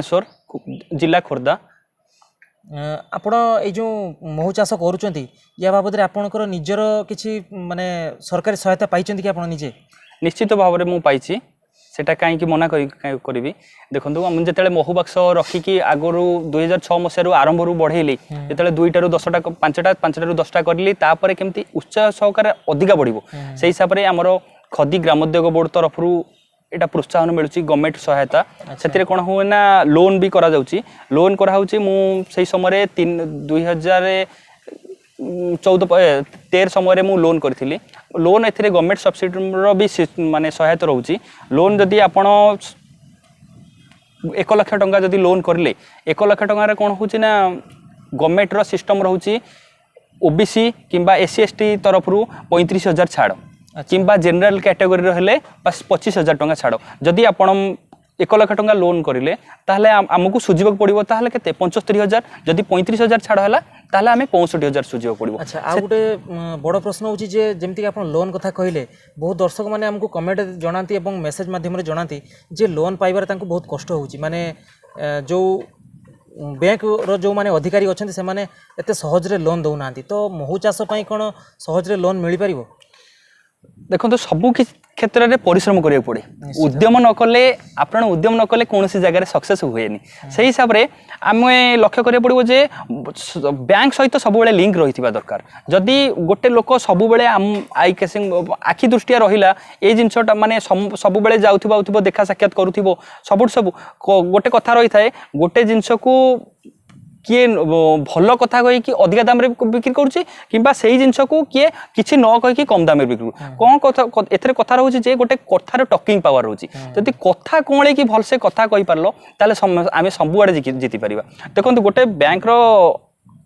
श्वर जिला खोर्धा आपण ए जो महू चाष करूँ या बाबद आपणकर निजर किसी माने सरकारी सहायता पाई कि आप निजे निश्चित भाव में मुझे पाई सेटा कहीं मना करी देखो मुझे जो महू बाक्स रखिकी आगु 2006 मसीह आरंभ बढ़ेली जो 2 10 5 10 करी केमती उत्साह सहकार अधिका बढ़ से हिसाब से आमर खदी ग्रामोद्योग बोर्ड तरफ एटा प्रोत्साहन मिलूँ गवर्नमेंट सहायता से कौन हुए ना लोन भी करा जाउची लोन करा होची मु से समय 2014-13 समय मु लोन करी लोन ए गवर्नमेंट सब्सिडी भी माने सहायता रोची लोन जदि आपण 1 लाख टंका जदि लोन करले 1 लाख टंका कौन होची ना गवर्नमेंट रो सिस्टम रोची ओबीसी किंबा एससी एसटी तरफ 35,000 छाड़ किंबा जनरल कैटेगोरी रहिले बस 25,000 टंका छाड़ जदि आपण 1 लाख टंका लोन करें ताहले आमको सुझा पड़ो ताहले केते 75,000 जदि 35,000 छाड़ है ताहले आमे 65,000 सुझा पड़ो। अच्छा आ गोटे बड़ प्रश्न होची जे जेमती आप लोन कथा कहले बहुत दर्शक माने हमको कमेंट जनाती एवं मेसेज माध्यम रे जनाती जे लोन पाइबार तांको बहुत कष्ट होची माने जो बैंक रो जो माने अधिकारी अछंती से माने एते सहज रे लोन दउ नांती तो महू चाष पई कोन सहज रे लोन मिली परिबो देखो तो सबू क्षेत्र में परिश्रम करिया पड़े उद्यम न कले आपण उद्यम न कले कौन सी जगह सक्सेस हुए से हिसाब से आम लक्ष्य करिया पड़ो जे बैंक सहित सब बेले लिंक रही दरकार जदि गोटे लोक सब बेले आई केसिंग आखि दृष्टिया रहिला ए जिनसटा माने सब बेले जाउथिबो देखा साक्षात करूथिबो सब गोटे कथा रही थाए गोटे जिनस को किए भल कथा कही कि अधिका दाम बिक्री करुच्ची किंबा से जिनस को किए किसी न कहीकि कम दाम बिक्री कौन कथा एथरे कथा रोचे जे गोटे कथार टॉकिंग पावर रोची जदि कथा कौन कि भलसे कथा कहि पारलो ताले आमे सबुआडे जीति परिबा देखंतु गोटे बैंक रो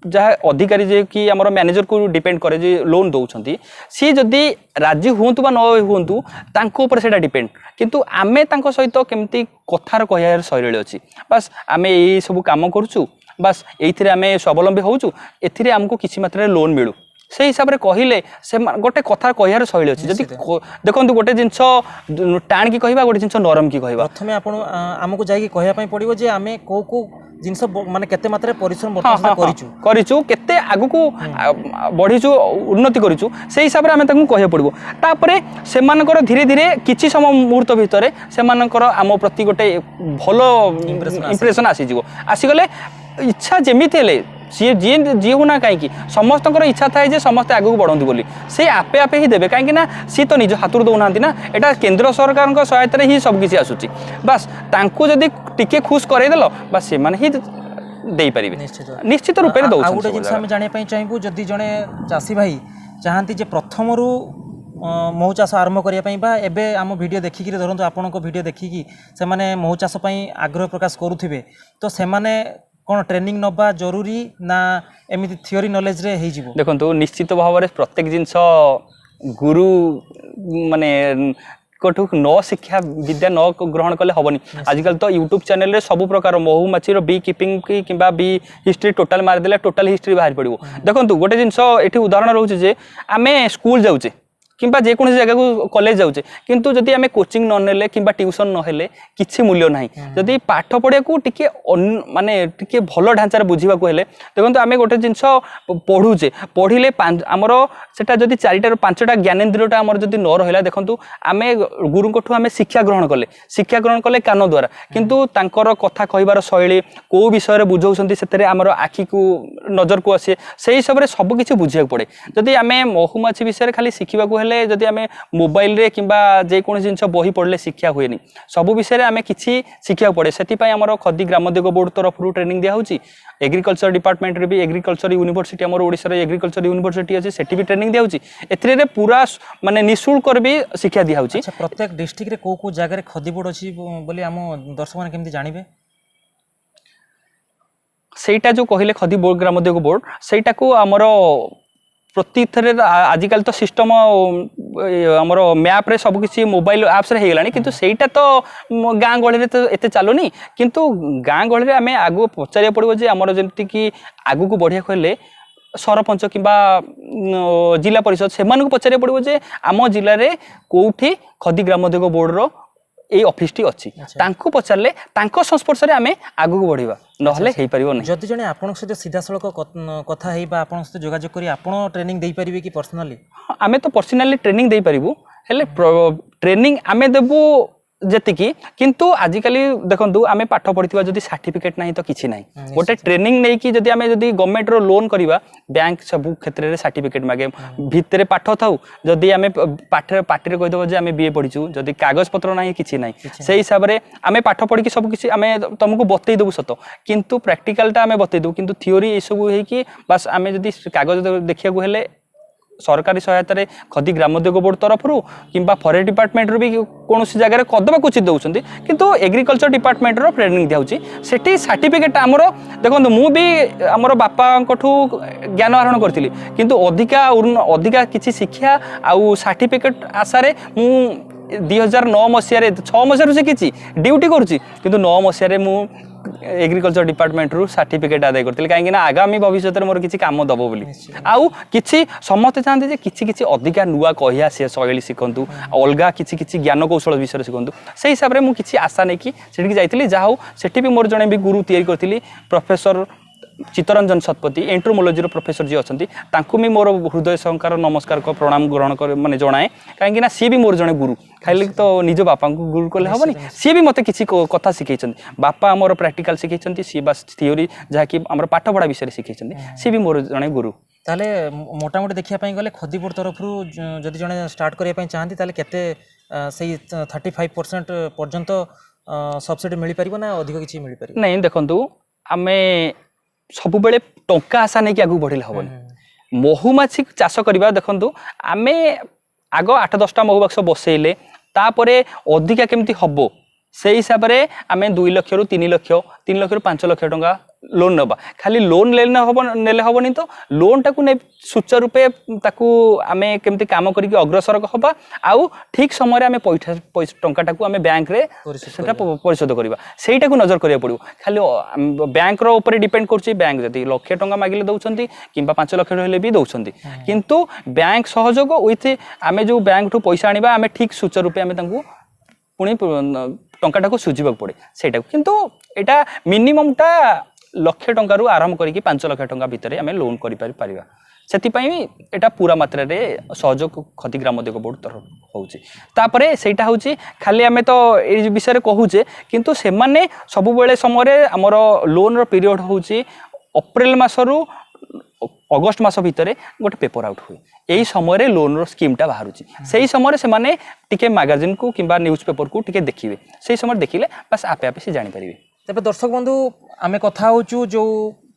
जहाँ अधिकारी जे कि आमर मैनेजर को डिपेंड करे जे लोन दौरान सी जदि राजी हूँ बा न हूँ तांको ऊपर सेटा डिपेंड किंतु आमे तांको सहित केमती कथार कहियार शैली अच्छी बस आमे यही सब काम करूँ बस ये आम स्वावलम्बी होचु एथिरे हमको किसी मात्रा लोन मिलू से हिसाब से कहले से गोटे कथा कहियार शैली अच्छी जदि देखो गोटे जिनस टाण की कहवा गोटे जिनस नरम की कहवा प्रथम आपण आमको जाई कहया पड़ो जे आमे को जिनस माने केते मात्रा परिश्रम करिचु केते आगु को बढ़ीचु उन्नति करिचु से हिसाब से आमे ताकू कहया पड़ो तापरे सेमानकर धीरे धीरे किछि समय मुहूर्त भितर सेमानकर आम प्रति गोटे भलो इंप्रेशन आसी जिवो आसी गले इच्छा जेमिति हेले सी जी होना कहीं समस्त इच्छा थाए जे समस्ते आगू बढ़ती बोली से आपे आपे ही देवे कहीं सी तो निज हाथ दौना ना यहाँ केंद्र सरकार सहायता ही सबकिछि आसुची बस तांको जदि टिके खुश करदेल बस से माने ही दे पारे निश्चित रूप से दौर गोटे जिन आम जानापी चाहबू जदि जड़े चाषी भाई चाहती जे प्रथम महू चाष आरंभ करने एवं आम भिड देखिक धरतु आपण भिड देखिकी से महू चाष आग्रह प्रकाश करुवे तो से कौन ट्रेनिंग नवा जरूरी ना एमती थियोरी नॉलेज रे हो देखो निश्चित भाव में प्रत्येक जिनस गुरु माने कठू न शिक्षा विद्या न ग्रहण कले हेनी आजिकल तो यूट्यूब चैनल रे सब प्रकार महू माछी बी कीपिंग किंबा बी हिस्ट्री टोटाल मारिदेला टोटाल हिस्ट्री बाहर पड़ो देखो गोटे जिनस ये उदाहरण रोचे जे आमे स्कूल जाऊे किंबा जेको जगह को कॉलेज जाऊे किंतु जदि आमे कोचिंग न नेले किंबा ट्यूशन न हेले किछि मूल्य नाही जदि पाठ पढ़िया को टिके माने टिके भलो ढांचार बुझीबा को हेले देखंतु आमे गोटे जिंस पढुचे पढ़िले हमर सेटा जदि 4टा 5टा ज्ञानेंद्रियटा हमर जदि न रहला देखंतु आमे गुरु कोठु आमे शिक्षा ग्रहण कले कान द्वारा किंतु तांकर कथा कहिबार शैली को विषय रे बुझौसंती सेतरे हमर आखि को नजर को आसे सेही सबरे सब किछि बुझिया पड़े जदि आमे महुमाछी विषय रे खाली शिखिबा को जदि आमे मोबाइल रे किंबा जे कोन जिंस बही पढ़ले शिक्षा हुएनी सब विषय रे आमे किछि शिक्षा पड़े सेति पय हमर खदी ग्रामोद्योग बोर्ड तरफ ट्रेनिंग दिया होची एग्रीकल्चर डिपार्टमेंट रे भी एग्रीकल्चर यूनिवर्सिटी हमर ओडिसा रे एग्रीकल्चर यूनिवर्सिटी अछि सेति भी ट्रेनिंग दिया होची एथरे रे पूरा माने निशुल्क भी शिक्षा दिया होची। अच्छा प्रत्येक डिस्ट्रिक्ट रे को जगह रे खदी बोर्ड अछि बोली हम दर्शक माने केमति जानिबे सेटा जो कहले खदी बोर्ड ग्रामोद्योग बोर्ड सेटा को हमर प्रति थे आजिकल तो सिस्टम आमर मैप रे सब किसी मोबाइल एप्स रे हेगलानी किंतु सेटा तो गाँ गहली रे तो एते चलुनी किंतु गाँ गहली रे आमे आगु पचारिया पड़ो जे आमर जेमति कि आगु को बढ़िया कहले सरपंच किंबा जिला परिषद से पचारिया पड़ो जे आम जिले में कौटी खदी ग्रामोद्योग बोर्ड रो এই অফিসটি অছি তাঙ্কু পচারলে তাঙ্ক সংস্পর্শরে আমি আগুক বড়িবা নহলে হেই পারিবো নাই যদি জনে আপনার সହିତ সিধাসলখ কথা হেই বা আপনার সହିତ যোগাযোগ করি আপন ট্রেনিং দেই পারিবে কি পার্সোনালি আমি তো পার্সোনালি ট্রেনিং দেই পারিবু হেলে ট্রেনিং আমি দেবু যেতিকি কিন্তু আজিকালি দেখন্তু আমি পাঠ পড়িଥିବା যদি সার্টিফিকেট নাই তো কিছু নাই গোটে ট্রেনিং নেই কি যদি আমি যদি গভর্নমেন্ট रो लोन करिवा बैंक सब क्षेत्र रे सर्टिफिकेट मागे भितरे पाठ थाउ जदि आमे पाठरे कहि देबो जे आमे बीए पढिचु जदि कागज पत्र नाही किछि नाही सेही हिसाब रे आमे पाठ पढि कि सब किछि आमे तुमको बतै देबु सतो किंतु प्रैक्टिकल ता आमे बतै देबु किंतु थ्योरी ए सब हे कि बस आमे जदि कागज देखिया को हेले सरकारी सहायता रे खदी ग्रामोद्योग बोर्ड तरफरु किंबा फॉरेस्ट डिपार्टमेंट रो भी कोनोसी जगह रे कदबा कुछ दउछंती किंतु एग्रीकल्चर डिपार्टमेंट रो ट्रेनिंग दियाउची सेठी सर्टिफिकेट हमरो देखंतु मु भी हमरो बापा कोठू ज्ञान आरोहण करथिली किंतु अधिका किछि शिक्षा आउ सर्टिफिकेट आशा रे मु 2009 मसिया रे 6 मसिया रू शिखिछि ड्यूटी करूची किंतु 9 मसिया रे मु एग्रीकल्चर डिपार्टमेंट रू सर्टिफिकेट आदाय करथिली काहे कि ना आगामी भविष्य रे मोर किछि काम दबो बोली आउ किछि समस्त चाहते जे किछि अधिका नुवा कहिया से शैली शिखंतु अलगा किछि ज्ञान कौशल विषय शिखंतु से हिसाब रे मु किछि आशा नै कि सेठी जाइथिली जा हो सेठी भी मोर जणे भी गुरु तयारी करथिली प्रोफेसर चित्तरंजन शतपथी एंट्रोमोलॉजी रो प्रोफेसर जी अछंती तांकु मी मोर हृदय संकार नमस्कार को प्रणाम ग्रहण कर माने जणाए काहे कि ना सी भी मोर जणे गुरु खाली तो निज बापा को गुरु कोले हबनी सी भी मते किछि कथा सिखैछंती बापा मोर प्रैक्टिकल सिखैछंती सी बस थ्योरी जा कि हमर पाठ पढा विषय सिखैछंती सी भी मोर जणे गुरु ताले मोटा मोटी देखिया पई गले खदीपुर तरफरु जदि जणे स्टार्ट करिया पई चाहंती ताले केते सेही 35% पर्यंत सब्सिडी मिली परिबो ना अधिक किछि मिली परिबो नहीं देखंतु आमे सब बेले टंका आशा नहीं कि आगु बढ़िले हबनी महुमाछी चाष करबा देखंतु आमे आग 8-10टा महुबाक्स बसेइले तापरे अधिका केमती हबो से हिसाब रे आमे 2 लाख रु 3 लाख 3 लाख रु 5 लाख टंका लोन नबा खाली लोन नेले हबनी तो लोन टाकू ने सुचारू रूपे ताकू आमे केमती काम करके अग्रसर हबा आउ ठीक समय रे आमे पैसा टंका टाकू आमे बैंक रे सेटा परिशोध करबा सेटा को नजर करिया पड़िबो खाली बैंक रो ऊपर डिपेंड करछि बैंक जदी लाख टंका मागिले दउछंती किंबा 5 लाख रहले भी दउछंती किंतु बैंक सहयोग विथ आमे जो बैंक ठू पैसा आनिबा आमे ठीक सुचारू रूपे आमे तांकू पुणी टंका टाकू सुझिबा पड़े सेटा किंतु एटा मिनिमम टा लक्ष टंका रु आरंभ करिक 5 लाख टंका भितर आमे लोन करि परिबा सेति पई एटा पूरा मात्रा रे सहयोग खती ग्रामोद्योग बोर्ड तरफ होउची तापरे सेटा होउची खाली आमे तो ए विषय रे कहूचे किंतु से माने सब बेले समय रे हमर लोन रो पीरियड होउची अप्रैल मासरु अगस्त मास भितर गोटे पेपर आउट हुए यही समय रे लोन रो स्कीम टा बाहरुची सेही समय रे से माने टिके मैगजीन को किंबा न्यूज पेपर को टिके देखिबे सेही समय देखिले बस आपे आपे से जानि परिबे तेबे दर्शक बंधु आमे कथा होचु जो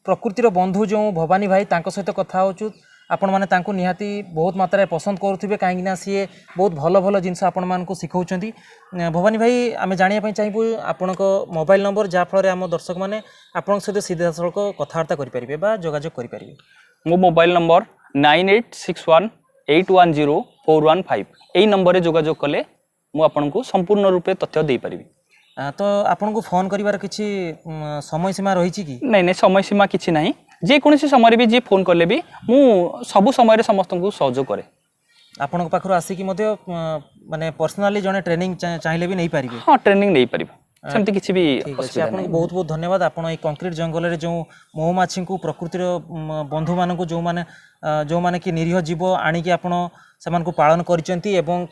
प्रकृतिर बंधु जो भवानी भाई तांको सहित कथा होचु आपण माने तांको निहाती बहुत मात्रा पसंद करूथिबे काहे ना सी बहुत भलो भलो जिंस आपण मान को सिखौचंती भवानी भाई आमे जानिया पई चाहिबु आपनको मोबाइल नंबर जा फल रे हम दर्शक माने आपण सहित सीधा सड़क कथावार्ता करि परिबे बा जोगाजोग करि परिबे मो मोबाइल नंबर 9861810415 एई नंबर रे जोगाजोग कले मु आपनको संपूर्ण रूपे तथ्य देई परिबी तो आपन को फोन करिवार किछि समय सीमा रही कि नहीं नहीं समय सीमा किछि नहीं जे कोनसी समय भी जे फोन करले भी मु सब समय रे समस्त को सहयोग करे आपन को पाखरो आसी कि मध्य माने पर्सनली जने ट्रेनिंग चाहिले भी नहीं पारिबे हां ट्रेनिंग नहीं पारिबे सेमति किछि भी असुविधा नहीं बहुत बहुत धन्यवाद आपन ए कंक्रीट जंगल रे जो महुमाछी को प्रकृतिर बंधु मान को जो माने कि निरीह जीव आनी कि आपन समान को पालन करिसेंती एवं